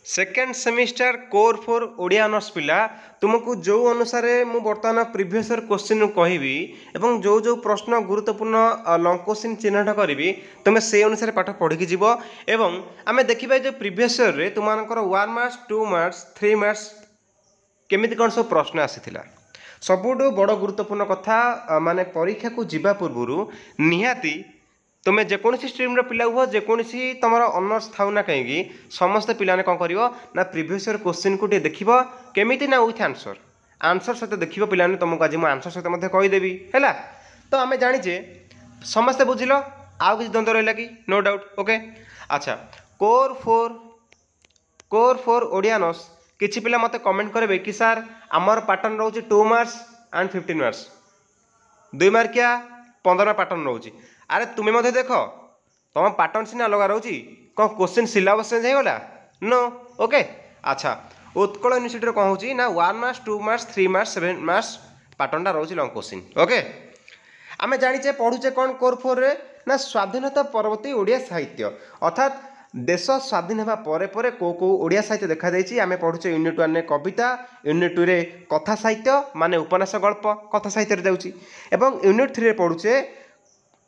Second semester core four Odia honours पिला तुमको जो अनुसार मु बर्तमान प्रीवियस क्वेश्चन कहबी एवं जो जो प्रश्न गुरुत्वपूर्ण लॉन्ग क्वेश्चन चिन्हट करी तुम्हें से अनुसार पाठ पढ़ी जीव एवं आम देखा जो प्रीवियस रे तुम 1 मार्क्स 2 मार्क्स 3 मार्क्स केमिति कौन सब प्रश्न आसीथिला सबुठु बड़ गुरुत्वपूर्ण कथा माने परीक्षा को जीवा पूर्व निहाती तुम्हें जेकोसी स्ट्रीम पिला हुआ जेकोसी तुम ऑनर्स थाउ ना कहीं समस्त पिलाने कौन कर ना प्रीवियस क्वेश्चन को देख केमिति ना विथ आंसर आंसर सहित देख पिलाने तुमको आज मुझे आंसर सहित कहीदेवी है तो आम जाचे समस्ते बुझिल आउ किसी द्वंद्व रहा कि नो डाउट ओके। अच्छा कोर फोर ओडिया ऑनर्स किसी पिला मत कमेंट करेंगे कि सार आमर पैटर्न रोचे 2 मार्क्स एंड 15 मार्क्स 2 मार्किया 15 पैटर्न रोचे। अरे तुम्हें मत देख तुम पैटर्न सीना अलग रोचे कौन क्वेश्चन सिलेबस चेंज होगा नो ओके। अच्छा उत्कल यूनिवर्सिटी कौन हो ना 1 मार्क्स 2 मार्क्स 3 मार्क्स 7 मार्क्स पैटर्नटा रोचे लॉन्ग क्वेश्चन ओके। आम जाचे पढ़ुचे कौन कोर फोर रे ना स्वाधीनता परवर्ती ओडिया साहित्य अर्थात देश स्वाधीन होगा पर कौ कौ ओडिया साहित्य देखा देछि आमे पढ़ुचे यूनिट 1 कविता यूनिट 2 रे कथा साहित्य माने उपन्यास गल्प कथा साहित्य रे जाउछि एवं यूनिट 3 रे पढ़ुचे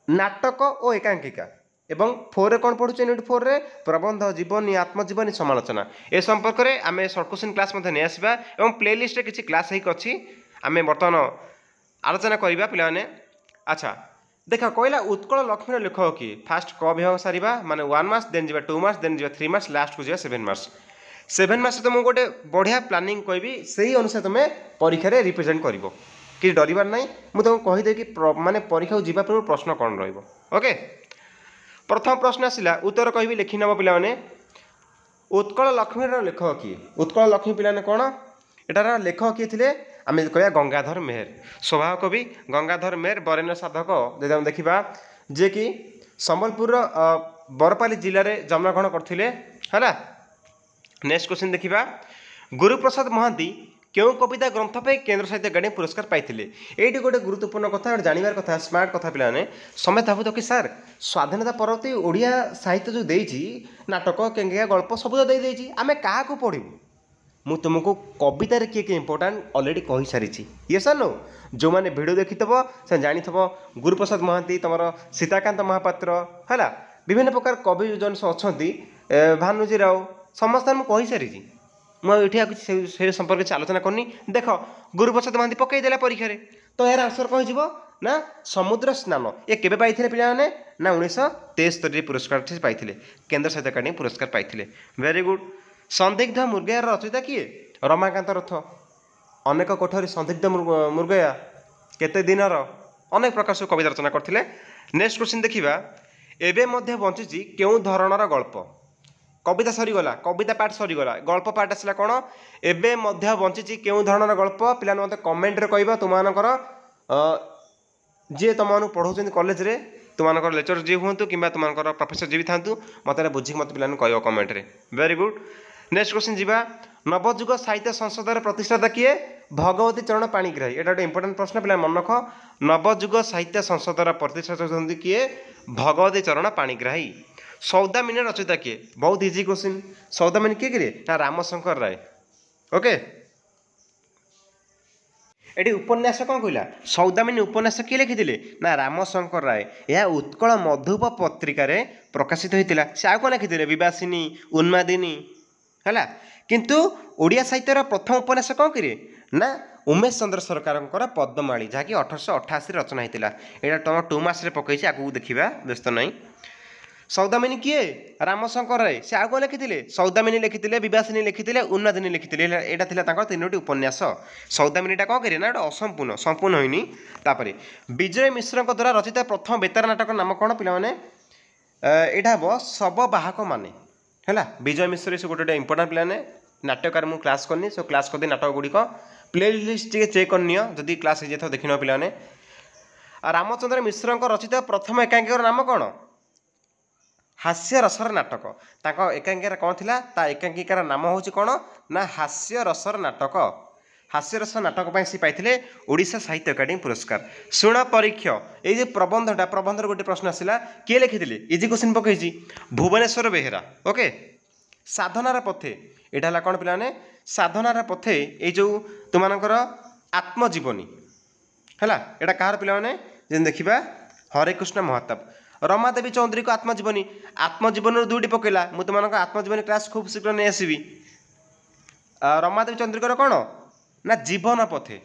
नाटक और एकांकिका एवं 4 रे कौन पढ़ुचे यूनिट 4 रे प्रबंध जीवनी आत्मजीवनी समालोचना ए संपर्क में आम सर्ट क्वेश्चन क्लास नहीं आसवा और प्लेलिस्ट रे किछि क्लास होती आम बर्तमान आलोचना करवा पिलाने। अच्छा देख कहला उत्कल लक्ष्मी लेखक किए फास्ट क विभाग सारिबा माने 1 मार्क्स देन जीवा 2 मार्क्स देन जीवा 3 मार्क्स लास्ट को जीवा 7 मार्क्स 7 मार्क्स तुमको गोटे बढ़िया प्लानिंग कहबी सही अनुसार तुम परीक्षा रे रिप्रेजेंट करिवो कि डरबार नहीं मुझे तुमको कहीदे कि माने परीक्षा को जीवा पूर्व प्रश्न कौन रहिबो ओके। प्रथम प्रश्न आसिला उत्तर कहबी लिखि नब पिला माने उत्कल लक्ष्मी लेखक किए उत्कल लक्ष्मी पिलाने कौन एटार लेखक किए थिले आम कह गंगाधर मेहर स्वभाव कवि गंगाधर मेहर बरेण्य साधक जब आम देखा जे कि संबलपुर बरपाली जिले में जन्मग्रहण करते है। नेक्स्ट क्वेश्चन देखा गुरुप्रसाद महांती क्यों कविता ग्रंथ पे केंद्र साहित्य अकादेमी पुरस्कार पाइथिले ये गोटे गुरुत्वपूर्ण कथा जानवर कथा स्मार्ट कथा पिलाने समय भावुत कि सार स्वाधीनता परवर्ती ओडिया साहित्य जो देइछि नाटक केंगिया गल्प सब तो देइछि आमे काहा को पढ़िबु मु तुमको कवितार किए किए इंपोर्टाट अलरेडी कही सारी ये सर नो जो मैंने भिडियो देखी से जानी गुरुप्रसाद महांती तुम सीताकांत महापात्र है विभिन्न प्रकार कवि जन अच्छा भानुजी राव समस्त मुझे सारी मुझे किसी संपर्क से आलोचना करनी देख गुरुप्रसाद महांती पकईदेला परीक्षा तो यार आंसर कह ना समुद्र स्नान ये केबे पाइथिले पिलाने ना 1973 पुरस्कार पाइथिले केंद्र साहित्य अकादेमी पुरस्कार पाइथिले वेरी गुड। संदिग्ध मुर्गया रचयिता किए रमाकांत रथ अनेक कोठरी संदिग्ध मुर्गया केते दिनर अनेक प्रकार सब कविता रचना करथिले। नेक्स्ट क्वेश्चन देखिबा एबे मध्य बंचिची केउ धरणर गल्प कविता सरीगला कविता पार्ट सरीगला गल्प पार्ट आसला कौन एबे मध्य बंचिची केउ धरणर गल्प पिला मते कमेंट रे कहबा तुमानकर जे तुम पढ़ाउछन कॉलेज रे तुमानकर लेक्चर जी हुंतु किंबा तुमानकर प्रोफेसर जी भी थांतु मते बुझी मते पिला कहबो कमेंट रे वेरी गुड। नेक्स्ट क्वेश्चन जीवा नवजुग साहित्य संसदर प्रतिष्ठाता किए भगवती चरण पाणिग्राही एटा गोटे इंपोर्टेंट प्रश्न पिला मन रख नवजुग साहित्य संसदर प्रतिष्ठाता किए भगवती चरण पाणिग्राही। सौदामिनी रचयिता किए बहुत इजी क्वेश्चन सौदामिनी किए किए ना रामशंकर राय ओके। एटी उपन्यास कौन कहला सौदामिनी उपन्यास किए लिखिथिले ना रामशंकर राय यह उत्कल मधुप पत्रिका रे प्रकाशित होइतिला से आ कोन लिखिथिले विवासिनी उन्मादिनी है किंतु ओडिया साहित्यर प्रथम उपन्यास कौन करे ना उमेश चंद्र सरकार पद्ममाली जहाँकि 1888 रचना होता यहाँ तुम 2 मार्क्स पकई आगू देखा व्यस्त नहीं। सौदामिनी किए रामशंकर राय से आगे लिखिते सौदामिनी लिखिते विवासिनी लिखिते उन्नादिनी लिखिते यहाँ 3टी उपन्यास सौदामिनीटा कौन करे ना असंपूर्ण संपूर्ण होनी। विजय मिश्र द्वारा रचित प्रथम बेतार नाटक नाम कौन पिला यहाँ हम शव बाहक माने है विजय मिश्र से गोटे इंपोर्टाट पिलाने नाट्यकार मुझे क्लास करनी सो क्लास करदे नाटक गुड़िक प्ले लिस्ट चेक करनी जदि क्लास हो जाए देख पिलाने। रामचंद्र मिश्र रचित प्रथम एकांकिकार नाम कौन हास्य रसर नाटक ताको एकांकिकार कौन थिला ता एकांकिकार नाम हूँ कौन ना हास्य रसर नाटक हास्य रस नाटक पर सी पाइथिले ओडिशा साहित्य अकादेमी पुरस्कार। शुण परीक्ष ये प्रबंधटा प्रबंधर गोटे प्रश्न आसला किए लिखिथिले इजी क्वेश्चन पकईची भुवनेश्वर बेहेरा ओके साधनार पथे एटा हला कौन पिलाने साधनार पथे ये जो तुमर आत्मजीवनी है एटा कहार पिलाने जेन देखा हरे कृष्ण महताब रमादेवी चौधरी को आत्मजीवनी आत्मजीवन दुईटी पकेला मुझे तुम आत्मजीवनी क्लास खूब शीघ्र नहीं आसबि रमादेवी चौधरी कौन ना जीवन पथे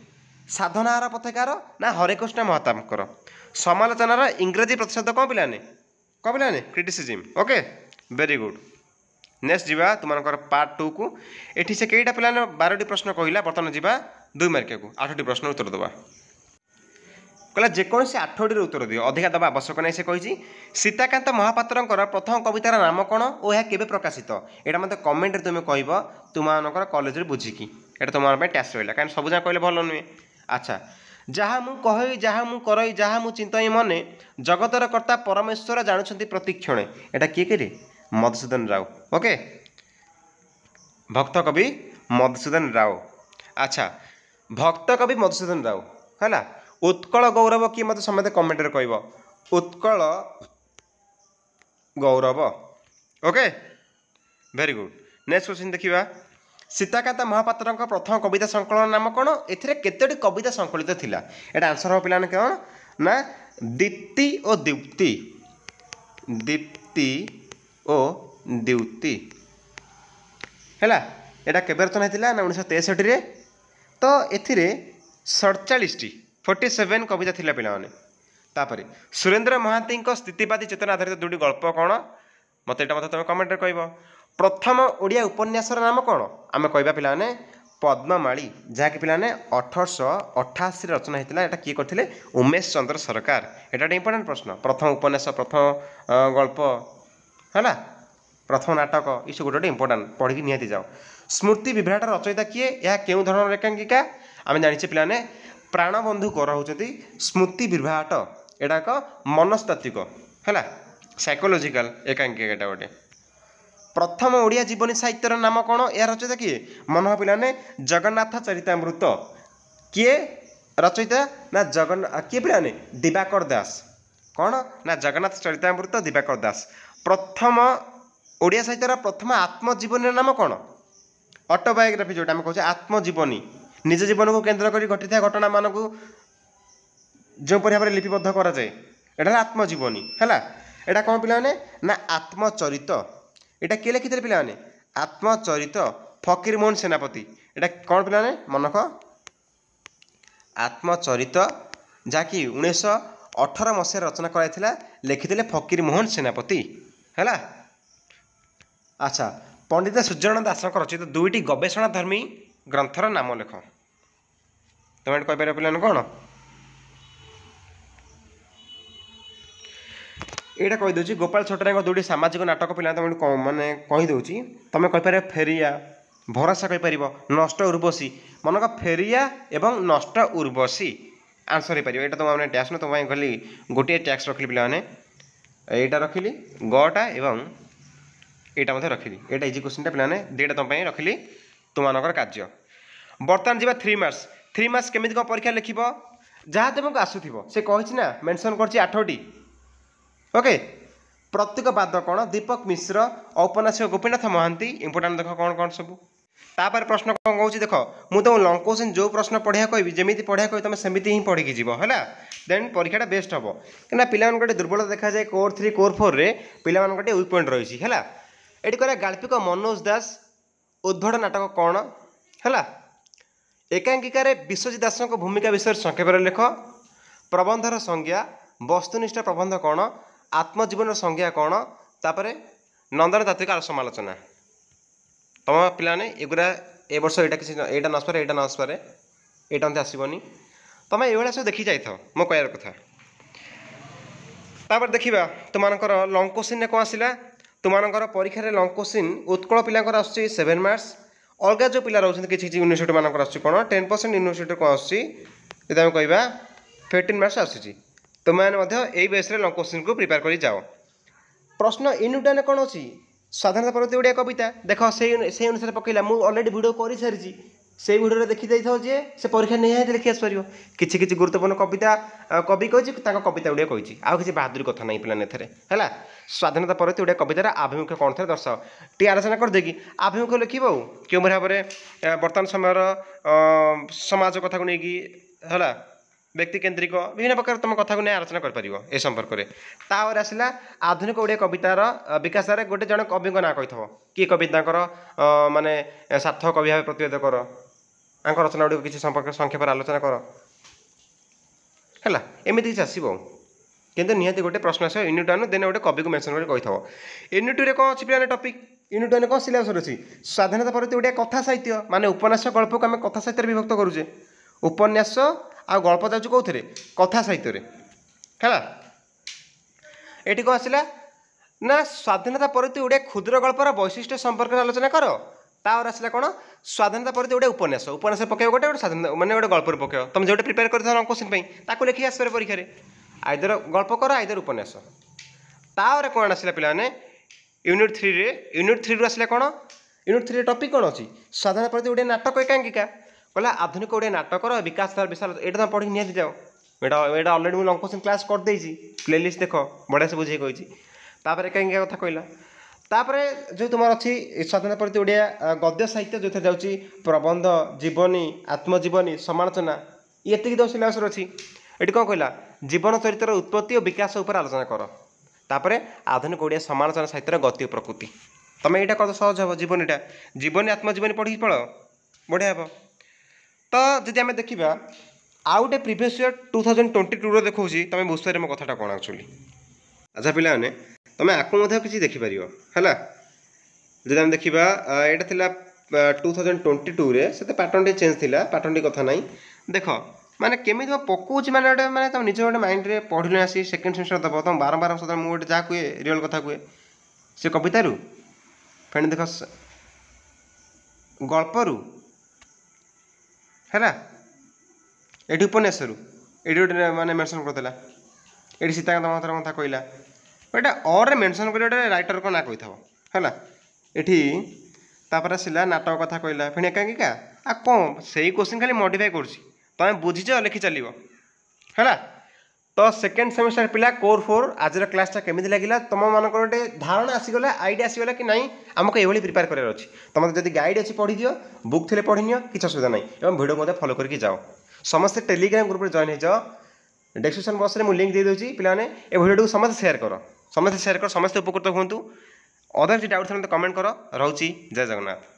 साधनार पथे कार ना हरे कृष्ण महताब समालोचनार इंग्रेजी प्रतिशत कौन पिलाने criticism okay very good next जीवा तुमर पार्ट 2 को एठी से कईटा पिलाने 12टी प्रश्न कहला बर्तमान जीवा 2 मार्किया को 8टी प्रश्न उत्तर देवा कहला जेकोसी 8टी उत्तर दियो अधिका दबा आवश्यक नहीं से कही सीताकांत महापात्र प्रथम कवितार नाम कौन और यह केबे प्रकाशित एटा मते कमेंट तुम कहब तुम कॉलेज बुझिकी एटा तुम टैक्स रहा कहीं सब जगह कहले भल नुहे अच्छा जहाँ मु कहि जहाँ मु करई जहाँ मु चिंतई मने जगतर कर्ता परमेश्वर जानुछंती प्रतिक्षणे एटा किए करे मधुसूदन राव ओके भक्त कवि मधुसूदन राव अच्छा भक्त कवि मधुसूदन राव है उत्कल गौरव किए मत समझे कमेंट कह Utkal Gaurav okay very good next question देखिबा सीताकांत महापात्र प्रथम कविता संकलन नाम कौन एतोटी कविता संकलित थिला एटा आंसर हो पिलाने कौन ना दीप्ति और द्युति दीप्ति ओ द्युति है एटा केबे रचना होता ना 1963 तो एथिरे 47 कविता थिला पिलाने तापरे सुरेंद्र महांती स्थितिवादी चेतना आधारित दुटी गल्प कौन मत तुम कमेंट कह प्रथम ओडिया उपन्यासर नाम कौन आम कहवा पिलाने पद्ममाली जहाँकि पिलाने 1888 रचना होता है किए करते उमेश चंद्र सरकार एटा इंपोर्टेंट प्रश्न प्रथम उपन्यास प्रथम गल्प है प्रथम नाटक ये सब गोटे इंपोर्टेंट पढ़ी निहाती जाओ स्मृति विभ्राट रचयिता किए यह क्यों धरण एकांकिका आम जाने पिलाने प्राणबंधु कर होती स्मृति विभ्राट एटा एक मनस्तात्विक है साइकोलोजिकल एकांकिका एटा गोटे प्रथम ओडिया जीवनी साहित्यर नाम कौन यह रचयिता किए मन पिलाने जगन्नाथ चरितामृत किए रचयिता ना किए पिलाने दिवाकर दास कौन ना जगन्नाथ चरितामृत दिवाकर दास प्रथम ओडिया साहित्यर प्रथम आत्मजीवनी नाम कौन ऑटोबायोग्राफी जोटा आम कहे आत्मजीवनी निज जीवन को केन्द्र कर घटी घटना मान को जो भाव में लिपिबद्ध कराए एटा आत्मजीवनी है एटा कौन पिलाने ना आत्मचरित एटा किए लिखी पिलाने आत्मचरित फकीर मोहन सेनापति एटा कौन पिलाने मनक आत्मचरित जहाँकि 1918 मसीह रचना कराइथिला लिखिथिले फकीर मोहन सेनापति है अच्छा पंडित सूर्यनारायण दास रचित दुईटी गवेषणा धर्मी ग्रंथर नाम लेख तुम कह पिलाने कौन यहाँ कहीदे गोपाल छोटराय दुईटी सामाजिक नाटक पिला तुम मैंने कहीदे तुम कहीपर फेरिया भरोसा कहीपर नष्ट उर्वशी मन का फेरिया एवं नष्ट उर्वशी आंसर हो पार यहाँ तुम मैंने टैक्स तुम कहली गोटे टैक्स रखिली पिलाने यहाँ रखिली गटा एवं यहाँ मत रखिली यहाँ इजी क्वेश्चन पिलाने दुईटा तुम रखिली तुम कार्य बर्तमान जी 3 मार्क्स केमी कौन परीक्षा लिख जहाँ तुमको आसूब से कही ना मेनसन कर 8टी ओके प्रत्येक बाद कौन दीपक मिश्र औपन्यासिक गोपीनाथ महांती इंपोर्टाट देख कौन कौन सब तापर प्रश्न कौन कौन देख मुझे तुम लंग क्वेश्चन जो प्रश्न पढ़िया कहि जमी पढ़िया कहि तुम सेमती ही पढ़ी जीव है देन परीक्षा बेस्ट हम कहीं पिला दुर्बलता देखा जाए कोर 3 कोर 4 रे पिला वीक पॉइंट रही है ये कह गाल्पिक मनोज दास उद्भट नाटक कौन है एकांकिकार विश्वजित दास भूमिका विषय संक्षेप लेख प्रबंधर संज्ञा वस्तुनिष्ठ प्रबंध कौन आत्मजीवन संज्ञा कौन तापर नंदन तात्विक समालोचना तुम पिलाने एगुरा ए वर्ष यहाँ किसी यहाँ नसपारे यहाँ नसपारे यहाँ मत आसबनी तुम ये सब देखी जाइए मो कह कथा तापर देखा तुम लंग क्वेश्चन कौन आसला तुम परीक्षा लंग क्वेश्चन उत्कल पिलांकर आसुची 7 मार्क्स अलग जो पिला रोच किसी यूनिवर्सिटी मानक आस कौन 10% यूनिवर्सिटी कौन आसमें कहवा 15 मार्क्स आसूँ तुमने यही बेस लंग क्वेश्चन को प्रिपेयर कर जाओ प्रश्न यूनिटाने कौन अच्छी स्वाधीनता परवर्ती ओडिया कविता देख से अनुसार पकईला मुझे अलरेडी भिडियो कर सारी से भिडियो देखी जाइए जे से परीक्षा निहाती लिखि आसपार किसी किसी गुरुत्वपूर्ण कविता कवि कही कविता गुड़िया कही आउ किसी बहादुरी कथा नहीं पिलाने है स्वाधीनता पर ओडिया कवितार आभिमुख्य कौन थे दर्शाओ टी आलोचना करदेकि आभिमुख्य लिख क्यों भाव में बर्तमान समय समाज कथा को लेकिन है व्यक्ति केन्द्रिक विभिन्न प्रकार तुम कथा को नहीं आलोचना कर संपर्क में तावर आसला आधुनिक ओडिया कवितार विकास गोटे जन कवि ना कही किए कविता माने सार्थक कवि भाव प्रतिवेद कर रचना गुड़ किसी संपर्क संक्षेप आलोचना कर है एमती किसी आसो किंतु निहाती गोटे प्रश्न आस यूनिट 1 देन गोटे कवि को मेंशन कर कही यूनिट 2 कौन अच्छी पे टॉपिक यूनिट 1 कौन सिलेबस अच्छी स्वाधीनता पर ओडिया कथा साहित्य माने उपन्यास गल्प को आम कथा साहित्य विभक्त करुचे उपन्यास आ गल्प जाऊँ कौन कथा साहित्य है ये कौन आसला ना स्वाधीनता पर ओडिया क्षुद्र गल्पर वैशिष्ट्य संपर्क आलोचना कर तावर आसला कौन स्वाधीनता पर गोटे उपन्यास उपन्यास पकड़ गोटे स्वाधीनता माने गोटे गल्पर पकड़ तुम जो प्रिपेयर कर क्वेश्चन ताकू लिखी आसपार परीक्षा आइदर गल्प कर आइदर उपन्यास तावर कौन आसला पे यूनिट 3 यूनिट 3 आसला कौन यूनिट 3 टॉपिक कौन अच्छी स्वाधीनता पर ओडिया नाटक एकांकिका कहला आधुनिक ओडिया नाटकर विकास तार विशाल ये तुम पढ़ी निहाती जाओ यहाँ अलरेडी मुझे लंग क्वेश्चन क्लास कर देछि प्लेलिस्ट देख बढ़िया से बुझे कही तापर एकांकिका कथा कहला तापर जो तुम अच्छी स्वाधीनता पर ओडिया गद्य साहित्य जो जाऊँगी प्रबंध जीवनी आत्मजीवनी समालोचना ये दो सिलेबस अच्छी ये कौन कहला जीवन चरित्र उत्पत्ति और विकास उपर आलोचना कर तापर आधुनिक ओडिया समालोचना साहित्य गति प्रकृति तुम यहाँ कर सहज हम जीवनीटा जीवनी आत्मजीवनी पढ़ी पढ़ बढ़िया हे तो जदि आम देखा आउ गोटे प्रिवियस ईयर 2022 देखा तुम बुझे मो कथा कौन एक्चुअली अच्छा पे तुम आपको किसी देखिपर है जब आम देखा यहाँ था 2022 से पैटर्न चेंज थी पैटर्न कथा ना देख माने केमी पकाऊँ माने गोटे माने तुम निज गोटे माइंड में पढ़ल आसी सेकेंड सेमेस्टर दब तुम बारंबार सदा मुझे जहाँ कहे रियल कथा कहे से कवितारू फेण देख गल्परू है ये उपन्यास ये गोटे माने मेंशन करदेला ये सीताकांत महातर कथा कहला गोटे और मेंशन कर गोटे राइटर को ना कही था ये तापर आसला नाटक कथा कहला फिर एकांकिका आ कौन से क्वेश्चन खाली मॉडिफाई कर तुम बुझीच लिखि चलो है तो सेकेंड सेमेस्टर पिला कोर 4 आज क्लासटा केमी लगे तुम मान गोटे धारणा आसीगला आइडिया आसीगला कि नहीं आमको ये प्रिपेयर करार अच्छी तुम जब गाइड अच्छी पढ़ी दियो बुक थे पढ़ी नियो किसी असुविधा नहीं और भिडियो फॉलो करके जाओ समस्ते टेलीग्राम ग्रुप में जॉइन हो जाओ डिस्क्रिप्शन बॉक्स में लिंक दे दूसरी पे ये भिडियो समस्त शेयर कर समस्त उपकृत हूँ अदर किसी डाउट कमेंट कर रोची जय जगन्नाथ।